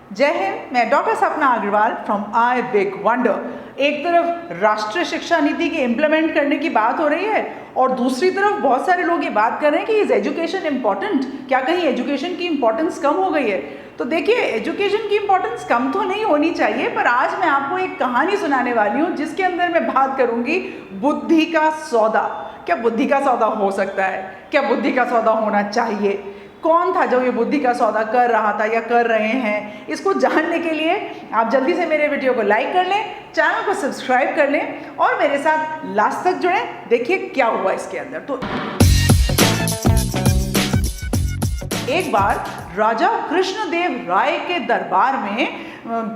जय हिंद। मैं doctor Sapna Agarwal from I big wonder. एक तरफ राष्ट्रीय शिक्षा नीति के इम्प्लीमेंट करने की बात हो रही है और दूसरी तरफ बहुत सारे लोग ये बात कर रहे हैं कि इज एजुकेशन इम्पॉर्टेंट, क्या कहीं एजुकेशन की इम्पोर्टेंस कम हो गई है। तो देखिए, एजुकेशन की इम्पोर्टेंस कम तो नहीं होनी चाहिए, पर आज मैं आपको एक कहानी सुनाने वाली हूँ जिसके अंदर मैं बात करूँगी बुद्धि का सौदा। क्या बुद्धि का सौदा हो सकता है? क्या बुद्धि का सौदा होना चाहिए? कौन था जो ये बुद्धि का सौदा कर रहा था या कर रहे हैं? इसको जानने के लिए आप जल्दी से मेरे वीडियो को लाइक कर लें, चैनल को सब्सक्राइब कर लें और मेरे साथ लास्ट तक जुड़ें। देखिए क्या हुआ इसके अंदर। तो एक बार राजा कृष्णदेव राय के दरबार में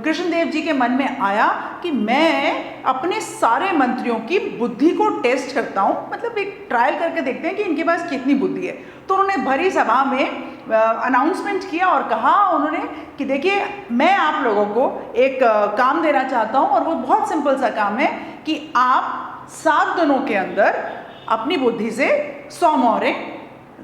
कृष्णदेव जी के मन में आया कि मैं अपने सारे मंत्रियों की बुद्धि को टेस्ट करता हूँ, मतलब एक ट्रायल करके देखते हैं कि इनके पास कितनी बुद्धि है। तो उन्होंने भरी सभा में अनाउंसमेंट किया और कहा उन्होंने कि देखिए, मैं आप लोगों को एक काम देना चाहता हूँ और वो बहुत सिंपल सा काम है कि आप 7 दिनों के अंदर अपनी बुद्धि से 100 मोहरें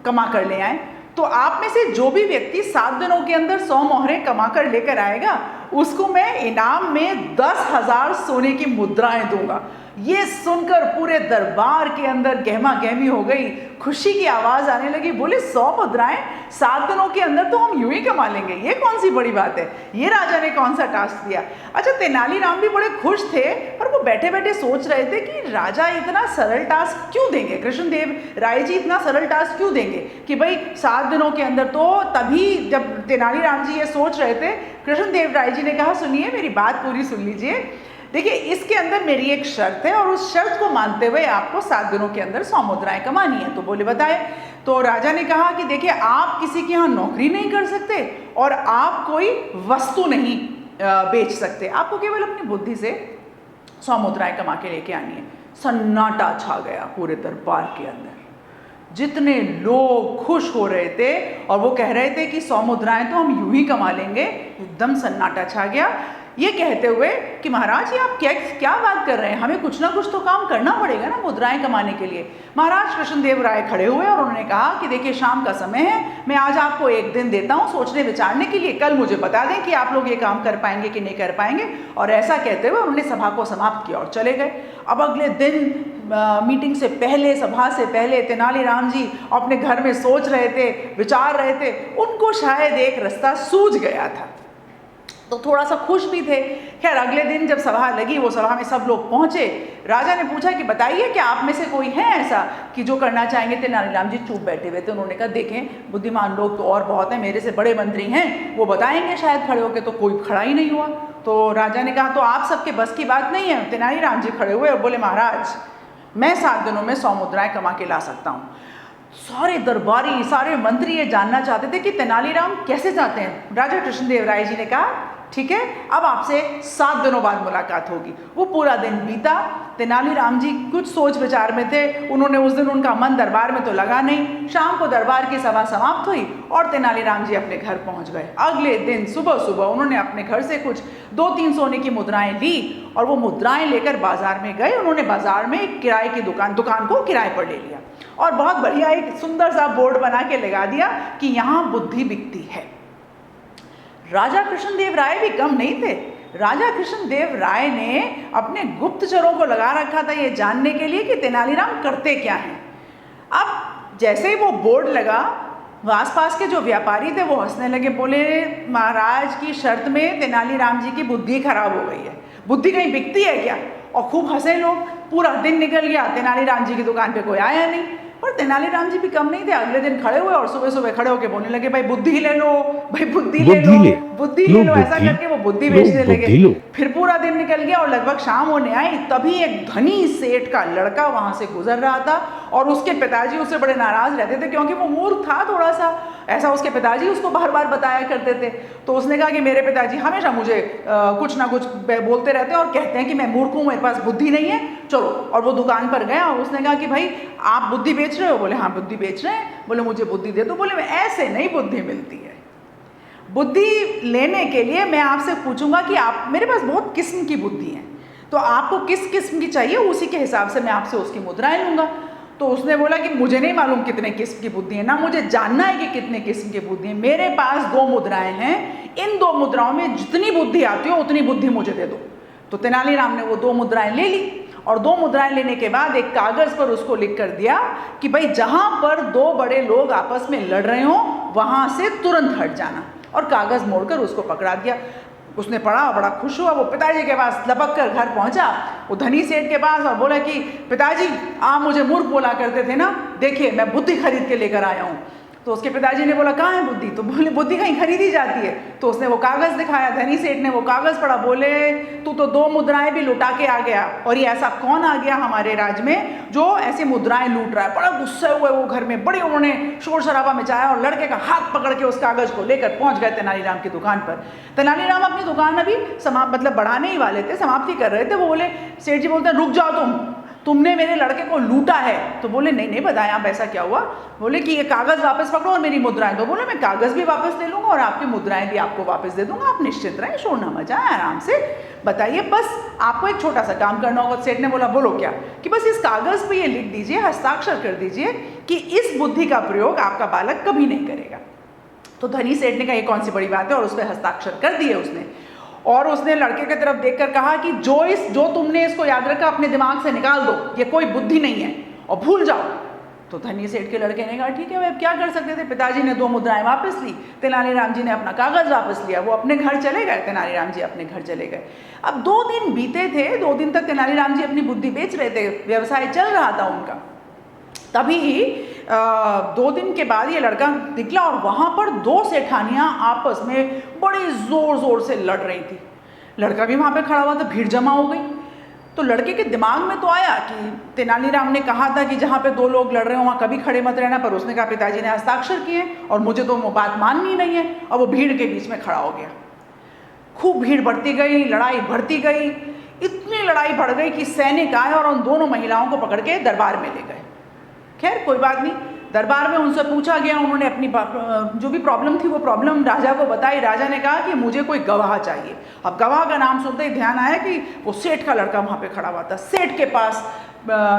कमा कर ले आए। तो आप में से जो भी व्यक्ति 7 दिनों के अंदर 100 मोहरें कमा कर लेकर आएगा उसको मैं इनाम में 10,000 सोने की मुद्राएं दूंगा। ये सुनकर पूरे दरबार के अंदर गहमा गहमी हो गई, खुशी की आवाज आने लगी। बोले 100 मुद्राएं 7 दिनों के अंदर तो हम यूं ही कमा लेंगे, ये कौन सी बड़ी बात है, ये राजा ने कौन सा टास्क दिया। अच्छा, तेनालीराम भी बड़े खुश थे, पर वो बैठे बैठे सोच रहे थे कि राजा इतना सरल टास्क क्यों देंगे, कृष्णदेव राय जी इतना सरल टास्क क्यों देंगे कि भाई 7 दिनों के अंदर। तो तभी जब तेनालीराम जी ये सोच रहे थे, कृष्णदेव राय जी ने कहा सुनिए, मेरी बात पूरी सुन लीजिए। देखिए, इसके अंदर मेरी एक शर्त है और उस शर्त को मानते हुए आपको 7 दिनों के अंदर 100 मुद्राएं कमानी है। तो बोले बताए। तो राजा ने कहा कि देखिए, आप किसी के यहाँ नौकरी नहीं कर सकते और आप कोई वस्तु नहीं बेच सकते, आपको केवल अपनी बुद्धि से 100 मुद्राएं कमा के लेके आनी है। सन्नाटा छा गया पूरे दरबार के अंदर। जितने लोग खुश हो रहे थे और वो कह रहे थे कि 100 मुद्राएं तो हम यूं ही कमा लेंगे, एकदम सन्नाटा छा गया। ये कहते हुए कि महाराज ये आप क्या बात कर रहे हैं, हमें कुछ ना कुछ तो काम करना पड़ेगा ना मुद्राएं कमाने के लिए। महाराज कृष्णदेव राय खड़े हुए और उन्होंने कहा कि देखिए, शाम का समय है, मैं आज आपको एक दिन देता हूँ सोचने विचारने के लिए, कल मुझे बता दें कि आप लोग ये काम कर पाएंगे कि नहीं कर पाएंगे। और ऐसा कहते हुए उन्होंने सभा को समाप्त किया और चले गए। अब अगले दिन मीटिंग से पहले, सभा से पहले तेनालीराम जी अपने घर में सोच रहे थे, विचार रहे थे। उनको शायद एक रास्ता सूझ गया था, तो थोड़ा सा खुश भी थे। खैर, अगले दिन जब सभा लगी, वो सभा में सब लोग पहुंचे। राजा ने पूछा कि बताइए, क्या आप में से कोई है ऐसा कि जो करना चाहेंगे। तेनालीराम जी चुप बैठे हुए थे। उन्होंने कहा देखें, बुद्धिमान लोग तो और बहुत हैं, मेरे से बड़े मंत्री हैं, वो बताएंगे शायद खड़े होकर। तो कोई खड़ा ही नहीं हुआ। तो राजा ने कहा तो आप सबके बस की बात नहीं है। तेनालीराम जी खड़े हुए और बोले महाराज, मैं 7 दिनों में 100 मुद्राएं कमा के ला सकता हूँ। सारे दरबारी, सारे मंत्री ये जानना चाहते थे कि तेनालीराम कैसे चाहते हैं। राजा कृष्णदेव राय जी ने कहा ठीक है, अब आपसे 7 दिनों बाद मुलाकात होगी। वो पूरा दिन बीता। तेनालीराम जी कुछ सोच विचार में थे। उन्होंने उस दिन, उनका मन दरबार में तो लगा नहीं। शाम को दरबार की सभा समाप्त हुई और तेनालीराम जी अपने घर पहुंच गए। अगले दिन सुबह सुबह उन्होंने अपने घर से कुछ 2-3 सोने की मुद्राएं ली और वो मुद्राएं लेकर बाजार में गए। उन्होंने बाजार में एक किराए की दुकान को किराए पर ले लिया और बहुत बढ़िया एक सुंदर सा बोर्ड बना के लगा दिया कि यहाँ बुद्धि बिकती है। राजा कृष्णदेव राय भी कम नहीं थे। राजा कृष्णदेव राय ने अपने गुप्तचरों को लगा रखा था ये जानने के लिए कि तेनालीराम करते क्या हैं। अब जैसे ही वो बोर्ड लगा, आसपास के जो व्यापारी थे वो हंसने लगे। बोले महाराज की शर्त में तेनालीराम जी की बुद्धि खराब हो गई है, बुद्धि कहीं बिकती है क्या? और खूब हंसे लोग। पूरा दिन निकल गया, तेनालीराम जी की दुकान पे कोई आया नहीं। पर तेनालीराम जी भी कम नहीं थे। अगले दिन खड़े हुए और सुबह सुबह खड़े होकर बोलने लगे भाई बुद्धि ले लो, भाई बुद्धि ले लो, बुद्धि ले लो। ऐसा करके वो बुद्धि बेचने लगे। फिर पूरा दिन निकल गया और लगभग शाम होने आई, तभी एक धनी सेठ का लड़का वहां से गुजर रहा था और उसके पिताजी उससे बड़े नाराज रहते थे क्योंकि वो मूर्ख था थोड़ा सा। ऐसा उसके पिताजी उसको बार बार बताया करते थे। तो उसने कहा कि मेरे पिताजी हमेशा मुझे कुछ ना कुछ बोलते रहते हैं और कहते हैं कि मैं मूर्ख हूँ, मेरे पास बुद्धि नहीं है, चलो। और वो दुकान पर गया और उसने कहा कि भाई आप बुद्धि बेच रहे हो? बोले हाँ बुद्धि बेच रहे हैं। बोले मुझे बुद्धि दे दो। बोले ऐसे नहीं बुद्धि मिलती है। बुद्धि लेने के लिए मैं आपसे पूछूंगा कि आप, मेरे पास बहुत किस्म की बुद्धि है, तो आपको किस किस्म की चाहिए, उसी के हिसाब से मैं आपसे उसकी मुद्राएं लूंगा। तो उसने बोला कि मुझे नहीं मालूम कितने किस्म की बुद्धि है, ना मुझे जानना है कि कितने किस्म की बुद्धि है। मेरे पास 2 मुद्राएं हैं, इन 2 मुद्राओं में जितनी बुद्धि आती हो उतनी बुद्धि मुझे दे दो। तो तेनालीराम ने वो 2 मुद्राएं ले ली और 2 मुद्राएं लेने के बाद एक कागज पर उसको लिख कर दिया कि भाई जहां पर 2 बड़े लोग आपस में लड़ रहे हो वहां से तुरंत हट जाना, और कागज मोड़कर उसको पकड़ा दिया। उसने पढ़ा, बड़ा खुश हुआ, वो पिताजी के पास लपक कर घर पहुंचा, वो धनी सेठ के पास, और बोला कि पिताजी आप मुझे मूर्ख बोला करते थे ना, देखिए मैं बुद्धि खरीद के लेकर आया हूँ। तो उसके पिताजी ने बोला कहाँ है बुद्धि? तो बोले बुद्धि कहीं खरीदी जाती है। तो उसने वो कागज़ दिखाया, धनी सेठ ने वो कागज़ पढ़ा, बोले तू तो 2 मुद्राएं भी लुटा के आ गया, और ये ऐसा कौन आ गया हमारे राज्य में जो ऐसे मुद्राएं लूट रहा है। बड़ा गुस्से हुए वो घर में, बड़े उन्होंने शोर शराबा मचाया और लड़के का हाथ पकड़ के उस कागज़ को लेकर पहुंच गए तेनालीराम की दुकान पर। तेनालीराम अपनी दुकान अभी मतलब बढ़ाने ही वाले थे, समाप्ति कर रहे थे। वो बोले, सेठ जी बोलते हैं रुक जाओ तुमने मेरे लड़के को लूटा है। तो बोले नहीं नहीं बताएं आप ऐसा क्या हुआ। बोले कि ये कागज़ वापस पकड़ो और मेरी मुद्राएं दो। बोले मैं कागज़ भी वापस ले लूँगा और आपकी मुद्राएं भी आपको वापस दे दूँगा, आप निश्चित रहें, शोर ना मचाएं, आराम से बताइए, बस आपको एक छोटा सा काम करना होगा। सेठ ने बोला बोलो क्या? कि बस इस कागज़ पर ये लिख दीजिए, हस्ताक्षर कर दीजिए कि इस बुद्धि का प्रयोग आपका बालक कभी नहीं करेगा। तो धनी सेठ ने कहा ये कौन सी बड़ी बात है, और उस पर हस्ताक्षर कर दिए उसने। और उसने लड़के की तरफ देखकर कहा कि जो तुमने इसको याद रखा अपने दिमाग से निकाल दो, ये कोई बुद्धि नहीं है और भूल जाओ। तो धनी सेठ के लड़के ने कहा ठीक है, अब क्या कर सकते थे। पिताजी ने 2 मुद्राएं वापस ली, तेनालीराम जी ने अपना कागज़ वापस लिया, वो अपने घर चले गए, तेनालीराम जी अपने घर चले गए। अब 2 दिन बीते थे, 2 दिन तक तेनालीराम जी अपनी बुद्धि बेच रहे थे, व्यवसाय चल रहा था उनका। तभी 2 दिन के बाद ये लड़का निकला और वहाँ पर 2 सेठानियाँ आपस में बड़े ज़ोर ज़ोर से लड़ रही थी। लड़का भी वहाँ पे खड़ा हुआ था, भीड़ जमा हो गई। तो लड़के के दिमाग में तो आया कि तेनालीराम ने कहा था कि जहाँ पे 2 लोग लड़ रहे हो वहाँ कभी खड़े मत रहना, पर उसने कहा पिताजी ने हस्ताक्षर किए और मुझे तो वो बात माननी नहीं है। और वो भीड़ के बीच में खड़ा हो गया। खूब भीड़ बढ़ती गई, लड़ाई बढ़ती गई, इतनी लड़ाई बढ़ गई कि सैनिक आए और उन दोनों महिलाओं को पकड़ के दरबार में ले गए। खैर कोई बात नहीं, दरबार में उनसे पूछा गया, उन्होंने अपनी जो भी प्रॉब्लम थी वो प्रॉब्लम राजा को बताई। राजा ने कहा कि मुझे कोई गवाह चाहिए। अब गवाह का नाम सुनते ही ध्यान आया कि वो सेठ का लड़का वहाँ पे खड़ा हुआ था। सेठ के पास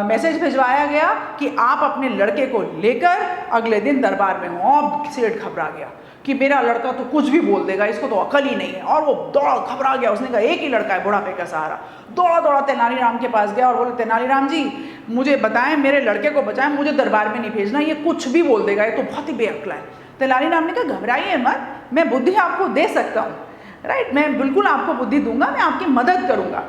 मैसेज भिजवाया गया कि आप अपने लड़के को लेकर अगले दिन दरबार में हो। अब सेठ घबरा गया कि मेरा लड़का तो कुछ भी बोल देगा, इसको तो अकल ही नहीं है। और वो दौड़ा, घबरा गया। उसने कहा एक ही लड़का है बुढ़ापे का सहारा। दौड़ा दौड़ा तेनालीराम के पास गया और बोले तेनालीराम जी मुझे बताएं, मेरे लड़के को बचाएं, मुझे दरबार में नहीं भेजना, ये कुछ भी बोल देगा, ये तो बहुत ही बेअक्ला है। तेनालीराम ने कहा घबराइए मत, मैं बुद्धि आपको दे सकता हूँ, राइट, मैं बिल्कुल आपको बुद्धि दूंगा, मैं आपकी मदद करूँगा।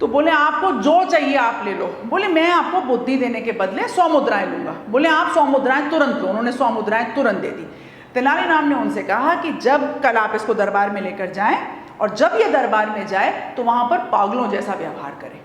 तो बोले आपको जो चाहिए आप ले लो। बोले मैं आपको बुद्धि देने के बदले 100 मुद्राएं लूँगा। बोले आप 100 मुद्राएं तुरंत लो। उन्होंने 100 मुद्राएं तुरंत दे दी। तेनालीराम ने उनसे कहा कि जब कल आप इसको दरबार में लेकर जाएं और जब ये दरबार में जाए तो वहाँ पर पागलों जैसा व्यवहार करें।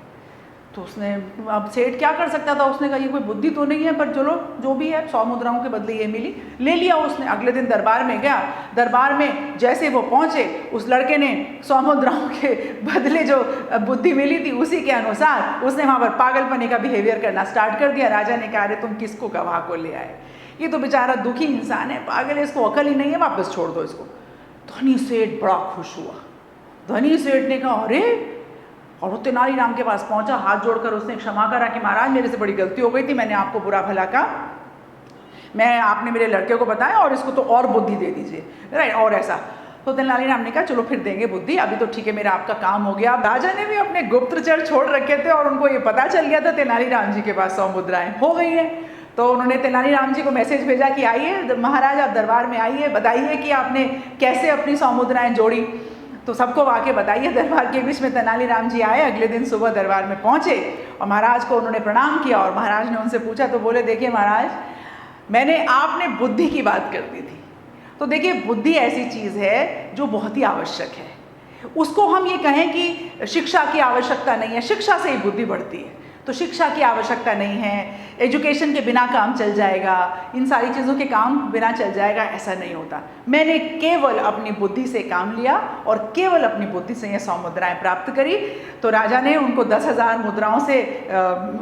तो उसने, अब सेठ क्या कर सकता था, उसने कहा ये कोई बुद्धि तो नहीं है, पर चलो जो भी है 100 मुद्राओं के बदले ये मिली, ले लिया उसने। अगले दिन दरबार में गया। दरबार में जैसे वो पहुँचे, उस लड़के ने 100 मुद्राओं के बदले जो बुद्धि मिली थी उसी के अनुसार उसने वहाँ पर पागलपने का बिहेवियर करना स्टार्ट कर दिया। राजा ने कहा अरे तुम किसको गवाह को ले आए, ये तो बेचारा दुखी इंसान है, पागल है, इसको अकल ही नहीं है, वापस छोड़ दो इसको। धनी सेठ बड़ा खुश हुआ। धनी सेठ ने कहा अरे, और वो तेनालीराम के पास पहुंचा, हाथ जोड़कर उसने क्षमा करा कि महाराज मेरे से बड़ी गलती हो गई थी, मैंने आपको बुरा भला कहा, मैं आपने मेरे लड़के को बताया और इसको तो और बुद्धि दे दीजिए, राइट, और ऐसा। तो तेनालीराम ने कहा चलो फिर देंगे बुद्धि, अभी तो ठीक है, मेरा आपका काम हो गया। राजा ने भी अपने गुप्तचर छोड़ रखे थे और उनको ये पता चल गया था तेनालीराम जी के पास 100 मुद्राएं हो गई हैं। तो उन्होंने तेनालीराम जी को मैसेज भेजा कि आइए महाराज, आप दरबार में आइए, बताइए कि आपने कैसे अपनी 100 मुद्राएं जोड़ी। तो सबको आके बताइए। दरबार के बीच में तेनालीराम जी आए। अगले दिन सुबह दरबार में पहुँचे और महाराज को उन्होंने प्रणाम किया। और महाराज ने उनसे पूछा, तो बोले देखिए महाराज, आपने बुद्धि की बात कर दी थी, तो देखिए बुद्धि ऐसी चीज़ है जो बहुत ही आवश्यक है। उसको हम ये कहें कि शिक्षा की आवश्यकता नहीं है, शिक्षा से ही बुद्धि बढ़ती है, तो शिक्षा की आवश्यकता नहीं है, एजुकेशन के बिना काम चल जाएगा, इन सारी चीज़ों के काम बिना चल जाएगा, ऐसा नहीं होता। मैंने केवल अपनी बुद्धि से काम लिया और केवल अपनी बुद्धि से ये 100 मुद्राएं प्राप्त करी। तो राजा ने उनको 10,000 मुद्राओं से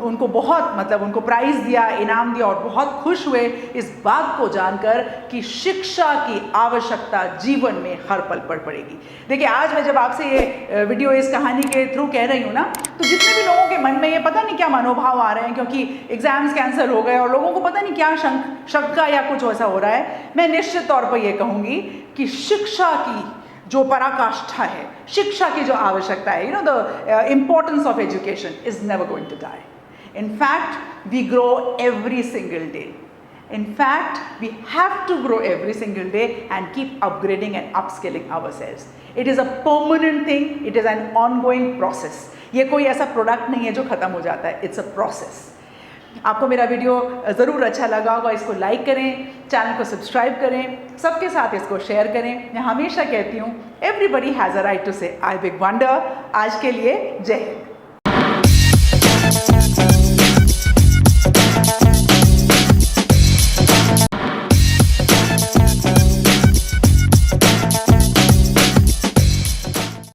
उनको बहुत, मतलब उनको प्राइज़ दिया, इनाम दिया, और बहुत खुश हुए इस बात को जानकर कि शिक्षा की आवश्यकता जीवन में हर पल पर पड़ेगी। देखिए आज मैं जब आपसे ये वीडियो इस कहानी के थ्रू कह रही हूँ ना, तो जितने भी लोगों के मन में ये पता नहीं क्या मनोभाव आ रहे हैं, क्योंकि एग्जाम्स कैंसिल हो गए और लोगों को पता नहीं क्या शंका या कुछ ऐसा हो रहा है, मैं निश्चित तौर पर यह कहूँगी कि शिक्षा की जो पराकाष्ठा है, शिक्षा की जो आवश्यकता है, the importance of education is never going to die. In fact, we grow every single day. In fact, we have to grow every single day and keep upgrading and upskilling ourselves. It is a permanent thing. It is an ongoing process. ये कोई ऐसा product नहीं है जो ख़त्म हो जाता है. It's a process. आपको मेरा वीडियो ज़रूर अच्छा लगा होगा. इसको लाइक करें, चैनल को सब्सक्राइब करें, सबके साथ इसको शेयर करें. मैं हमेशा कहती हूँ, everybody has a right to say I big wonder. आज के लिए जय हिंद.